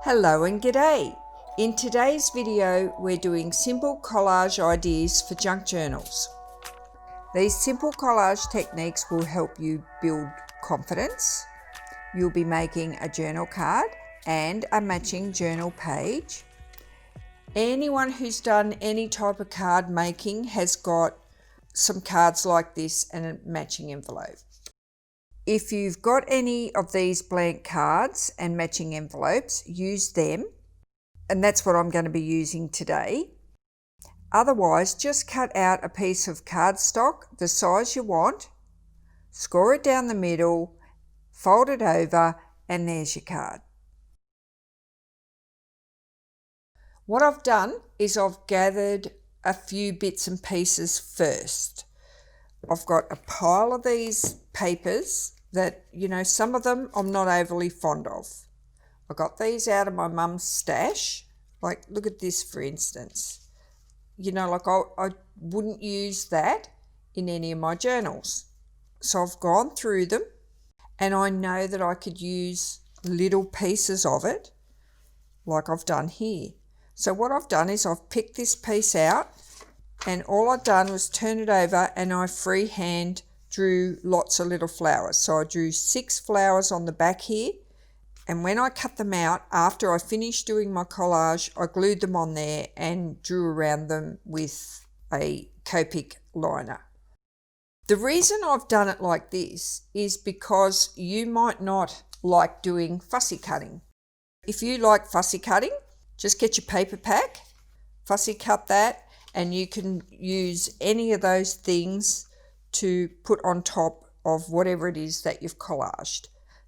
Hello and g'day. In today's video, we're doing simple collage ideas for junk journals. These simple collage techniques will help you build confidence. You'll be making a journal card and a matching journal page. Anyone who's done any type of card making has got some cards like this and a matching envelope. If you've got any of these blank cards and matching envelopes, use them. And that's what I'm going to be using today. Otherwise, just cut out a piece of cardstock the size you want, score it down the middle, fold it over, and there's your card. What I've done is I've gathered a few bits and pieces first. I've got a pile of these papers that, some of them I'm not overly fond of. I got these out of my mum's stash. Like, look at this, for instance. I wouldn't use that in any of my journals. So I've gone through them and I know that I could use little pieces of it like I've done here. So what I've done is I've picked this piece out and all I've done was turn it over and I freehand drew lots of little flowers. So I drew 6 flowers on the back here, and when I cut them out, after I finished doing my collage, I glued them on there and drew around them with a Copic liner. The reason I've done it like this is because you might not like doing fussy cutting. If you like fussy cutting, just get your paper pack, fussy cut that, and you can use any of those things to put on top of whatever it is that you've collaged.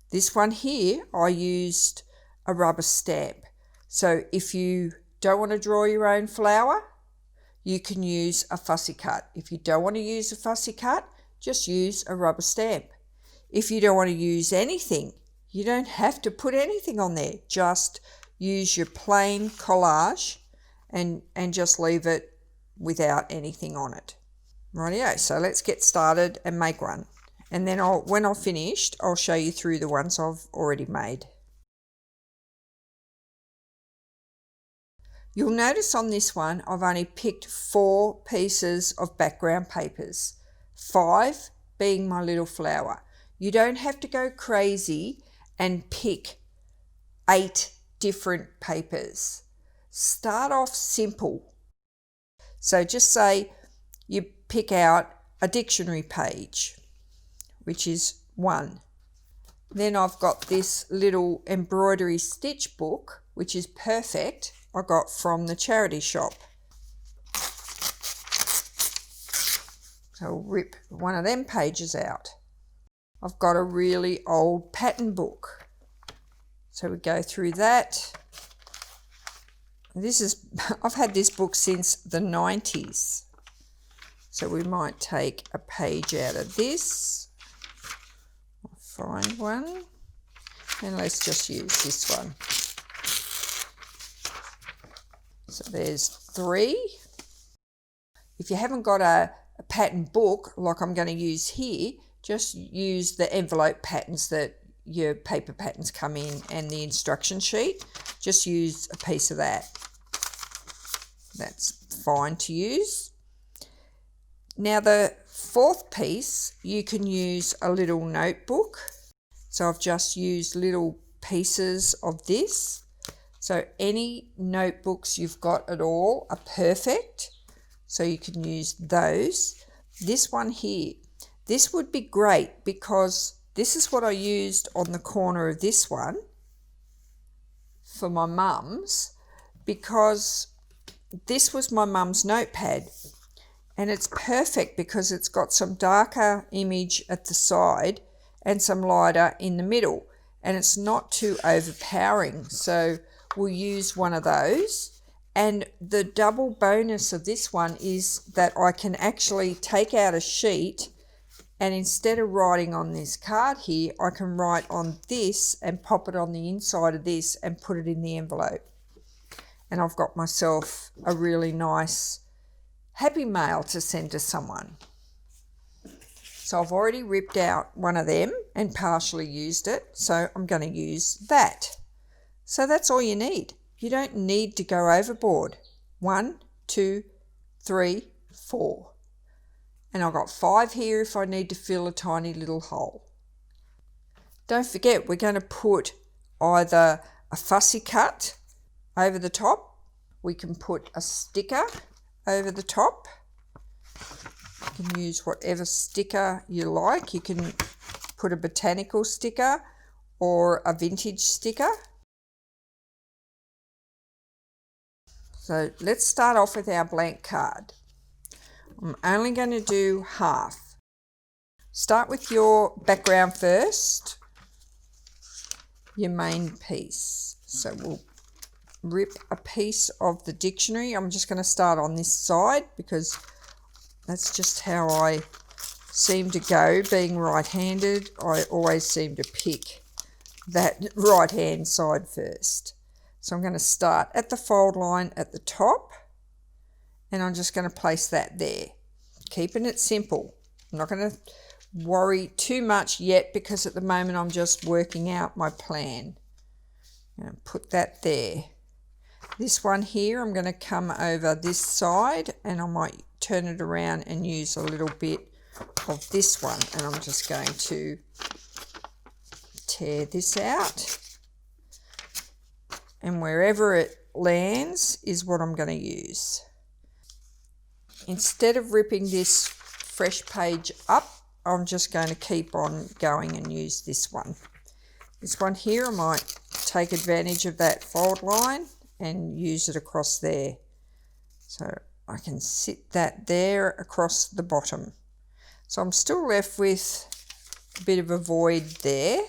This one here, I used a rubber stamp. So if you don't want to draw your own flower, you can use a fussy cut. If you don't want to use a fussy cut, just use a rubber stamp. If you don't want to use anything, you don't have to put anything on there. Just use your plain collage and just leave it without anything on it. Rightio, so let's get started and make one. And then when I've finished, I'll show you through the ones I've already made. You'll notice on this one, I've only picked 4 pieces of background papers, 5 being my little flower. You don't have to go crazy and pick 8 different papers. Start off simple. So just say you pick out a dictionary page, which is 1. Then I've got this little embroidery stitch book, which is perfect. I got from the charity shop. So I'll rip one of them pages out. I've got a really old pattern book. So we go through that. I've had this book since the 90s. So we might take a page out of this. I'll find one. And let's just use this one. So there's 3. If you haven't got a pattern book like I'm going to use here, just use the envelope patterns that your paper patterns come in and the instruction sheet. Just use a piece of that. That's fine to use. Now the 4th piece, you can use a little notebook. So I've just used little pieces of this. So any notebooks you've got at all are perfect. So you can use those. This one here, this would be great because this is what I used on the corner of this one for my mum's, because this was my mum's notepad. And it's perfect because it's got some darker image at the side and some lighter in the middle. And it's not too overpowering. So we'll use one of those. And the double bonus of this one is that I can actually take out a sheet, and instead of writing on this card here, I can write on this and pop it on the inside of this and put it in the envelope. And I've got myself a really nice happy mail to send to someone. So I've already ripped out one of them and partially used it, so I'm going to use that. So that's all you need. You don't need to go overboard. 1, 2, 3, 4. And I've got 5 here if I need to fill a tiny little hole. Don't forget, we're going to put either a fussy cut over the top. We can put a sticker over the top. You can use whatever sticker you like. You can put a botanical sticker or a vintage sticker. So let's start off with our blank card. I'm only going to do half. Start with your background first, your main piece. So we'll rip a piece of the dictionary. I'm just going to start on this side because that's just how I seem to go. Being right-handed, I always seem to pick that right-hand side first. So I'm going to start at the fold line at the top, and I'm just going to place that there, keeping it simple. I'm not going to worry too much yet because at the moment I'm just working out my plan. I'm going to put that there. This one here, I'm going to come over this side and I might turn it around and use a little bit of this one, and I'm just going to tear this out, and wherever it lands is what I'm going to use. Instead of ripping this fresh page up, I'm just going to keep on going and use this one. This one here, I might take advantage of that fold line and use it across there. So I can sit that there across the bottom. So I'm still left with a bit of a void there.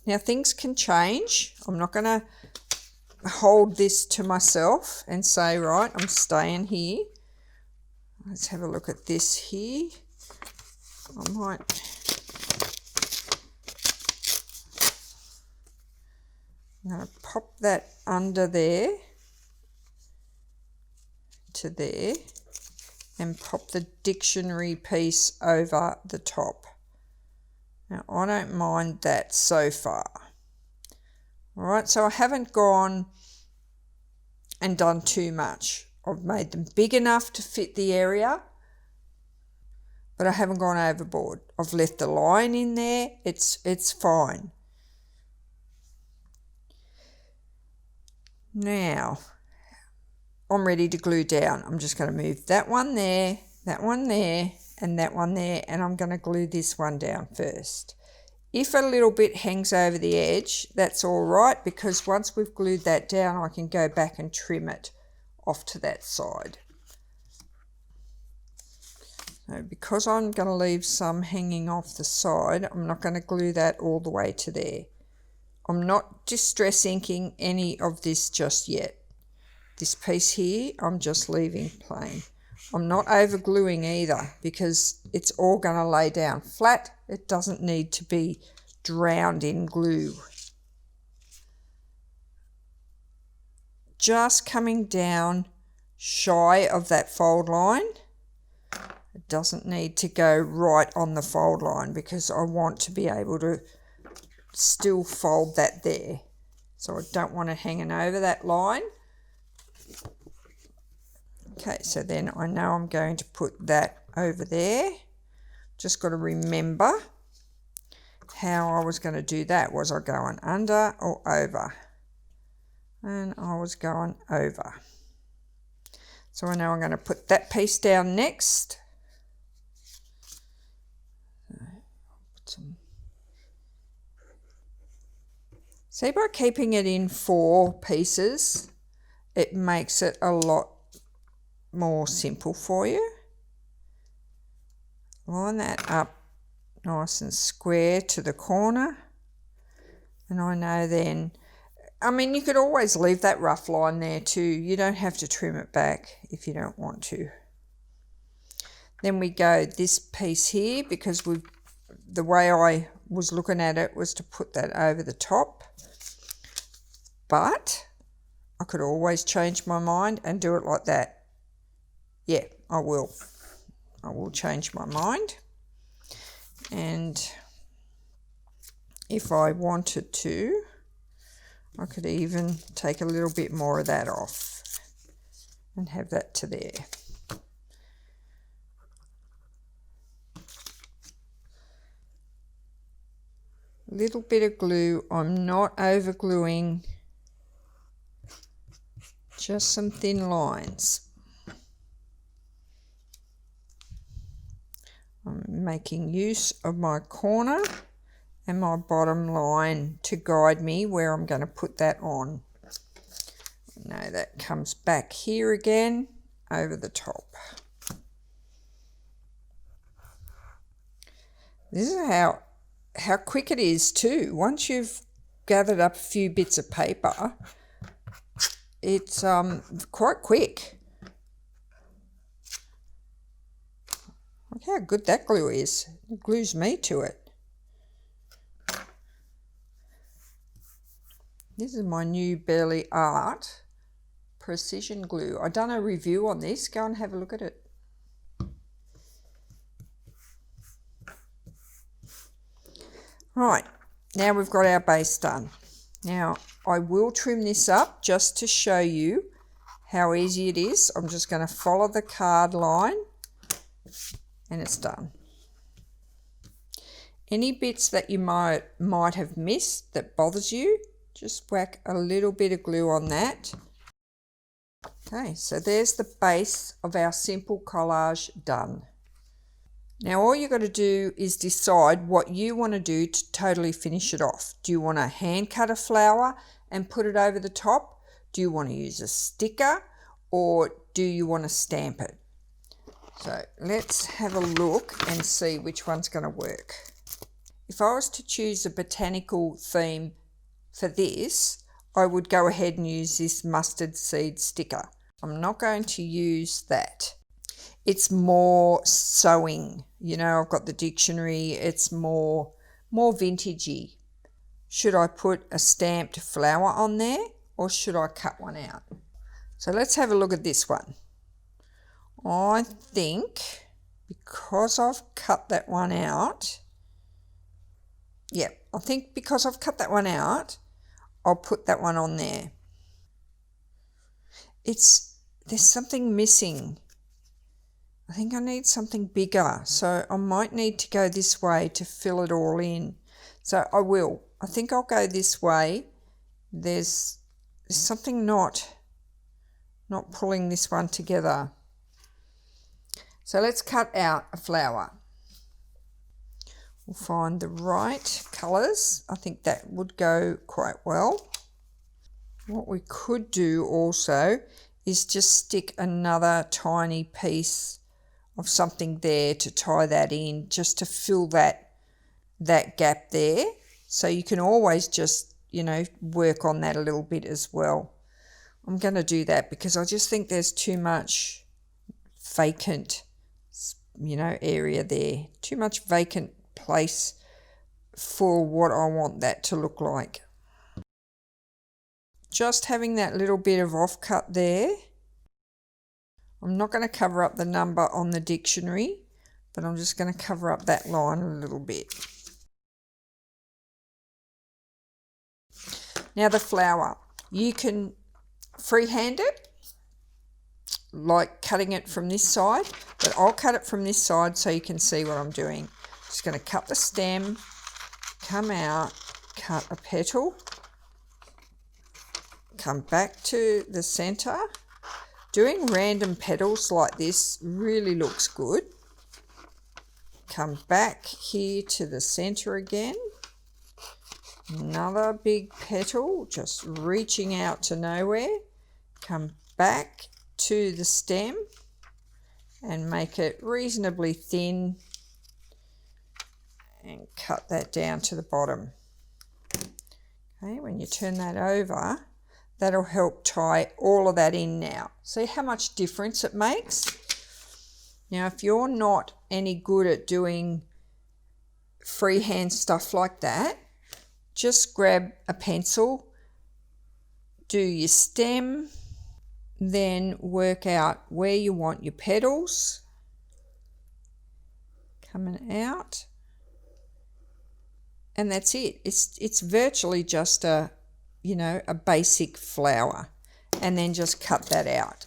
Now things can change. I'm not going to hold this to myself and say, right, I'm staying here. Let's have a look at this here. I'm going to pop that under there to there and pop the dictionary piece over the top. Now I don't mind that so far. All right, so I haven't gone and done too much. I've made them big enough to fit the area, but I haven't gone overboard. I've left the line in there. It's fine. Now I'm ready to glue down. I'm just going to move that one there, and that one there, and I'm going to glue this one down first. If a little bit hangs over the edge, that's all right, because once we've glued that down, I can go back and trim it off to that side. So because I'm going to leave some hanging off the side, I'm not going to glue that all the way to there. I'm not distress inking any of this just yet. This piece here, I'm just leaving plain. I'm not over gluing either because it's all going to lay down flat. It doesn't need to be drowned in glue. Just coming down shy of that fold line. It doesn't need to go right on the fold line because I want to be able to still fold that there. So I don't want it hanging over that line. Okay, so then I know I'm going to put that over there. Just got to remember how I was going to do that. Was I going under or over? And I was going over. So I know I'm going to put that piece down next. See, by keeping it in 4 pieces, it makes it a lot more simple for you. Line that up nice and square to the corner, and I know then, I mean, you could always leave that rough line there too. You don't have to trim it back if you don't want to. Then we go this piece here, because the way I was looking at it was to put that over the top, but I could always change my mind and do it like that. Yeah, I will change my mind, and if I wanted to, I could even take a little bit more of that off and have that to there. Little bit of glue. I'm not over gluing, just some thin lines. I'm making use of my corner and my bottom line to guide me where I'm going to put that on. Now that comes back here again over the top. This is how quick it is too. Once you've gathered up a few bits of paper, it's quite quick. Look how good that glue is. It glues me to it. This is my new Burley Art precision glue. I've done a review on this. Go and have a look at it. Right, now we've got our base done. Now I will trim this up just to show you how easy it is. I'm just going to follow the card line and it's done. Any bits that you might have missed that bothers you, just whack a little bit of glue on that. Okay, so there's the base of our simple collage done. Now all you've got to do is decide what you want to do to totally finish it off. Do you want to hand cut a flower and put it over the top? Do you want to use a sticker, or do you want to stamp it? So let's have a look and see which one's going to work. If I was to choose a botanical theme for this, I would go ahead and use this mustard seed sticker. I'm not going to use that. It's more sewing, you know, I've got the dictionary, it's more vintagey. Should I put a stamped flower on there, or should I cut one out? So let's have a look at this one. I think because I've cut that one out, I think because I've cut that one out, I'll put that one on there. There's something missing. I think I need something bigger, so I might need to go this way to fill it all in. So I will. I think I'll go this way. There's something not pulling this one together. So let's cut out a flower. We'll find the right colours. I think that would go quite well. What we could do also is just stick another tiny piece of something there to tie that in, just to fill that gap there. So you can always just, you know, work on that a little bit as well. I'm going to do that because I just think there's too much vacant, you know, area there. Too much vacant place for what I want that to look like. Just having that little bit of offcut there. I'm not going to cover up the number on the dictionary, but I'm just going to cover up that line a little bit. Now the flower, you can freehand it, like cutting it from this side, but I'll cut it from this side so you can see what I'm doing. Just going to cut the stem, come out, cut a petal, come back to the center. Doing random petals like this really looks good. Come back here to the center again. Another big petal, just reaching out to nowhere. Come back to the stem and make it reasonably thin and cut that down to the bottom. Okay, when you turn that over, that'll help tie all of that in now. See how much difference it makes? Now, if you're not any good at doing freehand stuff like that, just grab a pencil, do your stem, then work out where you want your petals coming out. and that's it. It's virtually just a, you know, a basic flower, and then just cut that out.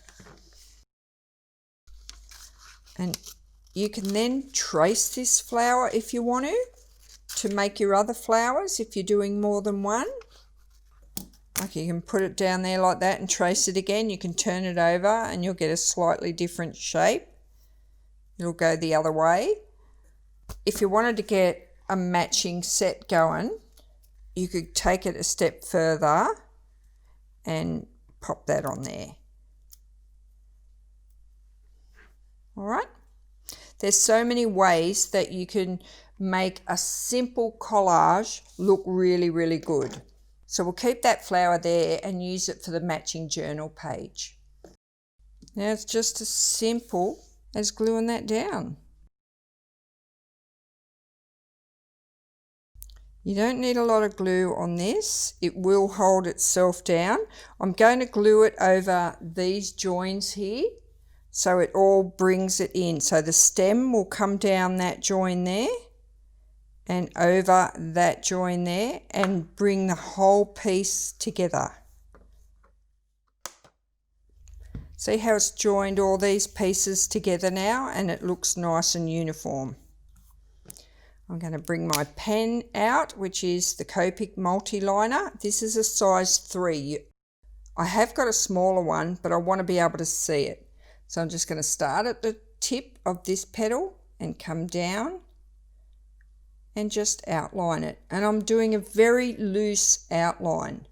And you can then trace this flower if you want to make your other flowers if you're doing more than one. Like you can put it down there like that and trace it again. You can turn it over and you'll get a slightly different shape. It'll go the other way. If you wanted to get a matching set going, you could take it a step further and pop that on there. All right. There's so many ways that you can make a simple collage look really, really good. So we'll keep that flower there and use it for the matching journal page. Now it's just as simple as gluing that down. You don't need a lot of glue on this. It will hold itself down. I'm going to glue it over these joins here so it all brings it in. So the stem will come down that join there and over that join there and bring the whole piece together. See how it's joined all these pieces together now and it looks nice and uniform. I'm going to bring my pen out, which is the Copic multi-liner. This is a size 3. I have got a smaller one, but I want to be able to see it. So I'm just going to start at the tip of this petal and come down and just outline it. And I'm doing a very loose outline.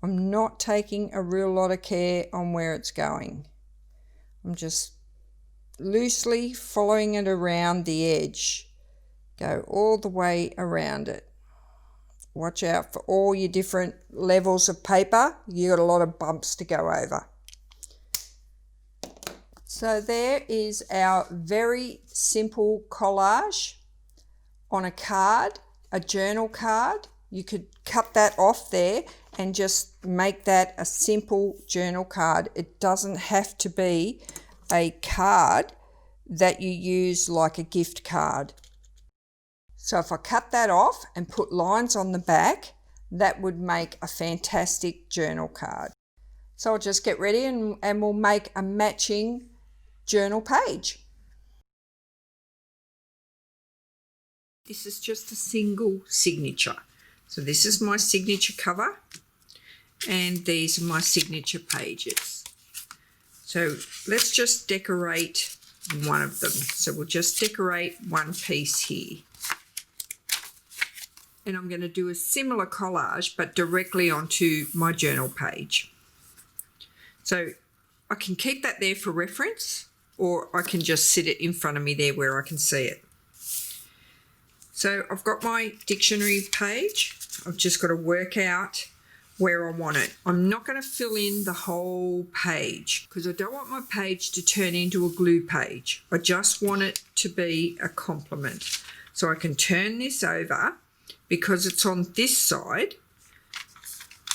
I'm not taking a real lot of care on where it's going. I'm just loosely following it around the edge. Go all the way around it. Watch out for all your different levels of paper. You've got a lot of bumps to go over. So there is our very simple collage on a card, a journal card. You could cut that off there and just make that a simple journal card. It doesn't have to be a card that you use like a gift card. So if I cut that off and put lines on the back, that would make a fantastic journal card. So I'll just get ready and we'll make a matching journal page. This is just a single signature. So this is my signature cover and these are my signature pages. So let's just decorate one of them. So we'll just decorate one piece here. And I'm going to do a similar collage but directly onto my journal page. So I can keep that there for reference or I can just sit it in front of me there where I can see it. So I've got my dictionary page. I've just got to work out where I want it. I'm not going to fill in the whole page because I don't want my page to turn into a glue page. I just want it to be a complement. So I can turn this over because it's on this side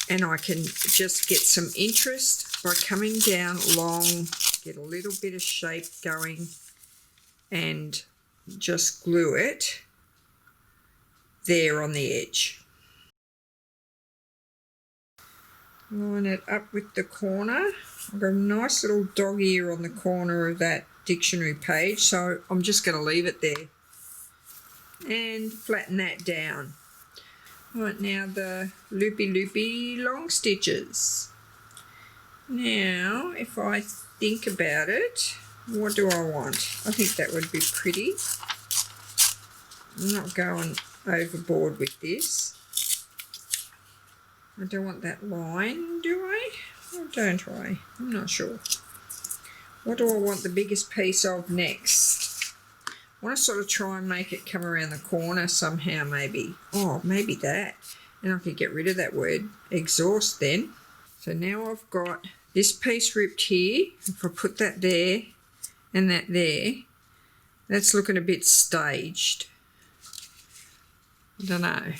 and I can just get some interest by coming down along, get a little bit of shape going and just glue it there on the edge. Line it up with the corner. I've got a nice little dog ear on the corner of that dictionary page, so I'm just going to leave it there and flatten that down. Right, now the loopy long stitches. Now if I think about it, what do I want? I think that would be pretty. I'm not going overboard with this. I don't want that line, do I? Or don't I? I'm not sure. What do I want the biggest piece of next? I want to sort of try and make it come around the corner somehow maybe. Oh, maybe that. And I could get rid of that word exhaust then. So now I've got this piece ripped here. If I put that there and that there, that's looking a bit staged. I don't know.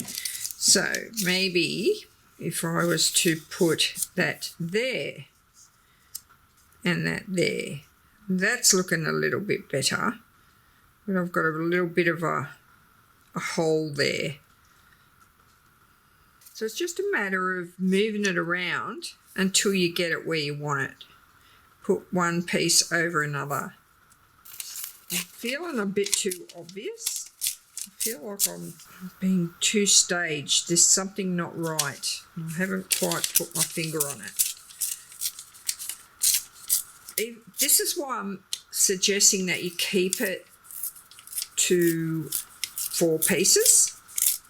So maybe if I was to put that there and that there, that's looking a little bit better. But I've got a little bit of a hole there. So it's just a matter of moving it around until you get it where you want it. Put one piece over another. I'm feeling a bit too obvious. I feel like I'm being too staged. There's something not right. I haven't quite put my finger on it. This is why I'm suggesting that you keep it to 4 pieces.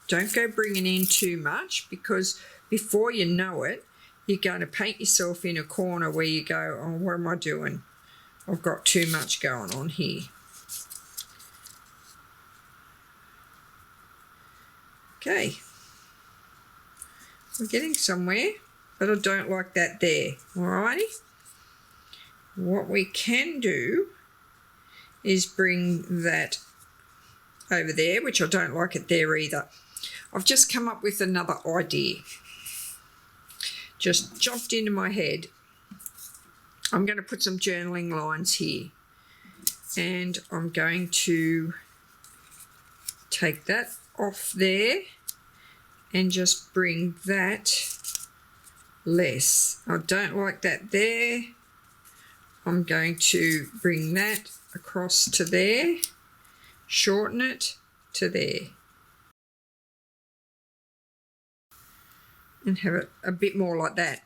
Don't go bringing in too much, because before you know it, you're going to paint yourself in a corner where you go, oh, what am I doing? I've got too much going on here. Okay. We're getting somewhere, but I don't like that there. Alrighty. What we can do is bring that over there, which I don't like it there either. I've just come up with another idea. Just jumped into my head. I'm going to put some journaling lines here, and I'm going to take that off there and just bring that less. I don't like that there. I'm going to bring that across to there, shorten it to there, and have it a bit more like that.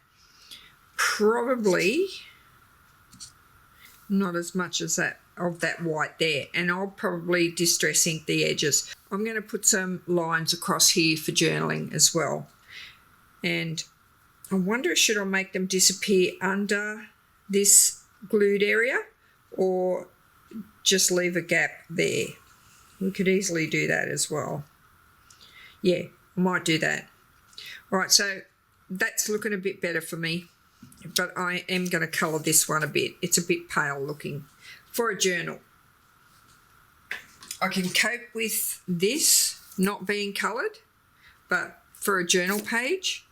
Probably not as much as that of that white there, and I'll probably distress ink the edges. I'm going to put some lines across here for journaling as well, and I wonder, should I make them disappear under this glued area or just leave a gap there? We could easily do that as well. Yeah, I might do that. All right, so that's looking a bit better for me, but I am going to colour this one a bit. It's a bit pale looking for a journal. I can cope with this not being coloured, but for a journal page,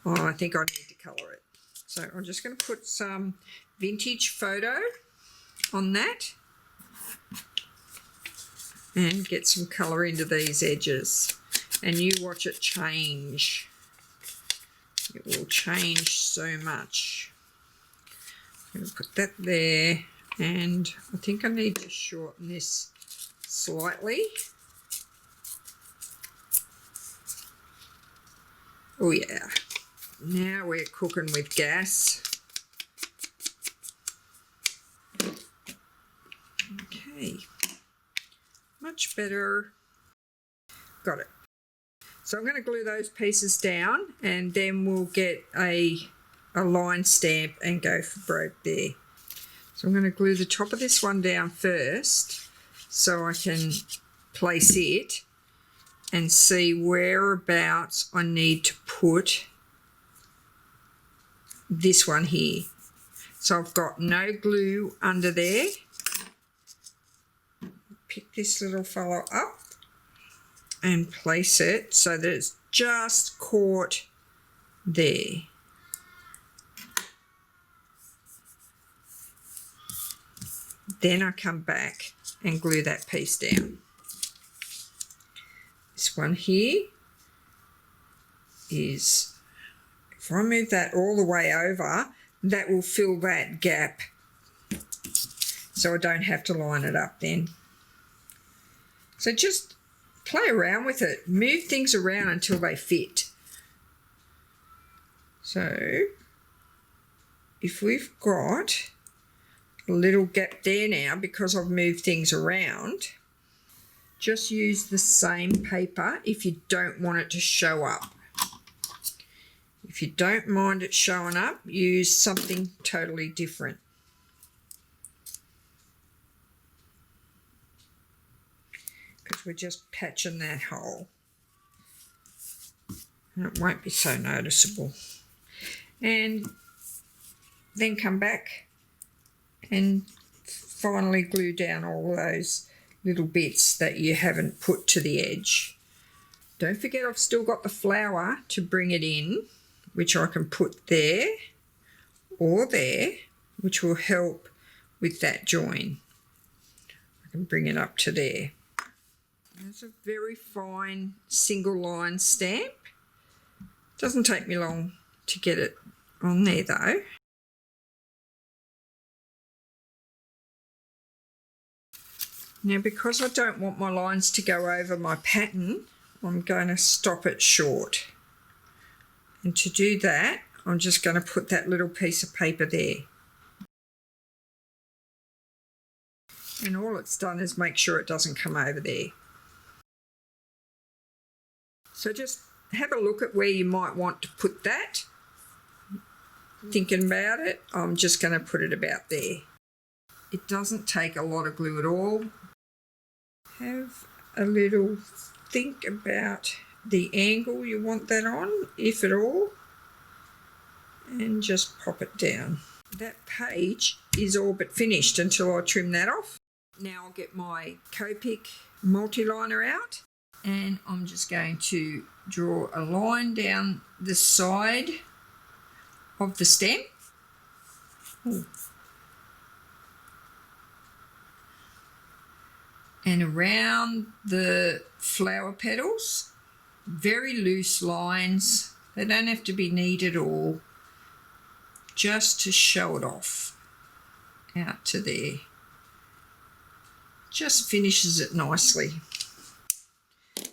I think I need to colour it. So I'm just going to put some vintage photo on that and get some colour into these edges. And you watch it change. It will change so much. I'm going to put that there, and I think I need to shorten this slightly. Oh yeah, now we're cooking with gas. Okay, much better. Got it. So I'm going to glue those pieces down, and then we'll get a line stamp and go for broke there. So I'm going to glue the top of this one down first so I can place it and see whereabouts I need to put this one here. So I've got no glue under there. Pick this little fellow up and place it so that it's just caught there. Then I come back and glue that piece down. This one here is, if I move that all the way over, that will fill that gap, so I don't have to line it up then. So just play around with it, move things around until they fit. So if we've got a little gap there now because I've moved things around, just use the same paper if you don't want it to show up. If you don't mind it showing up, use something totally different. Because we're just patching that hole. And it won't be so noticeable. And then come back and finally glue down all those little bits that you haven't put to the edge. Don't forget, I've still got the flower to bring it in, which I can put there or there, which will help with that join. I can bring it up to there. It's a very fine single line stamp. Doesn't take me long to get it on there though. Now because I don't want my lines to go over my pattern, I'm going to stop it short. And to do that, I'm just going to put that little piece of paper there. And all it's done is make sure it doesn't come over there. So just have a look at where you might want to put that. Thinking about it, I'm just going to put it about there. It doesn't take a lot of glue at all. Have a little think about the angle you want that on, if at all, and just pop it down. That page is all but finished until I trim that off. Now I'll get my Copic multi-liner out and I'm just going to draw a line down the side of the stem. Ooh. And around the flower petals, very loose lines. They don't have to be neat at all, just to show it off out to there. Just finishes it nicely.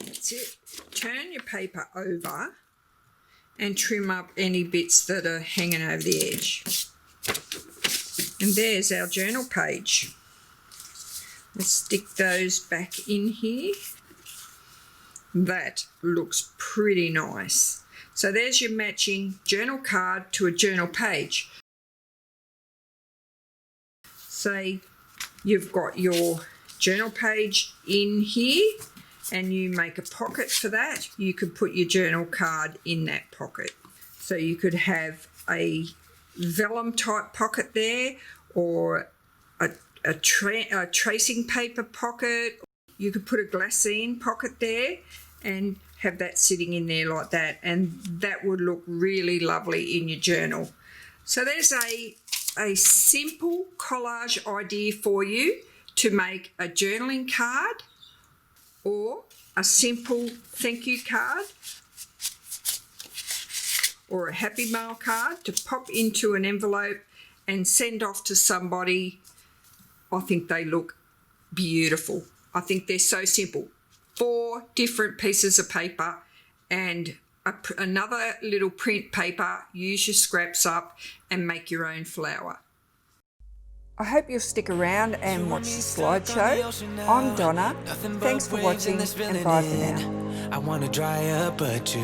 That's it. Turn your paper over and trim up any bits that are hanging over the edge. And there's our journal page. Let's stick those back in here. That looks pretty nice. So there's your matching journal card to a journal page. Say you've got your journal page in here and you make a pocket for that. You could put your journal card in that pocket. So you could have a vellum type pocket there, or a tracing paper pocket. You could put a glassine pocket there and have that sitting in there like that, and that would look really lovely in your journal. So there's a simple collage idea for you to make a journaling card or a simple thank you card or a happy mail card to pop into an envelope and send off to somebody. I think they look beautiful. I think they're so simple. 4 different pieces of paper and another little print paper. Use your scraps up and make your own flower. I hope you'll stick around and watch the slideshow. I'm Donna. Thanks for watching and bye for now. I want to dry up, but you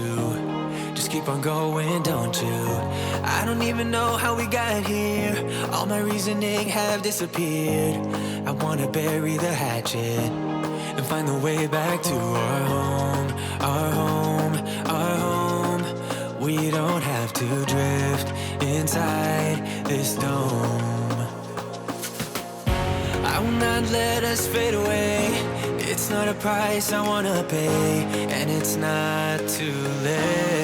just keep on going, don't you? I don't even know how we got here. All my reasoning have disappeared. I want to bury the hatchet and find the way back to our home, our home, our home. We don't have to drift inside this dome. I will not let us fade away. It's not a price I wanna pay, and it's not too late.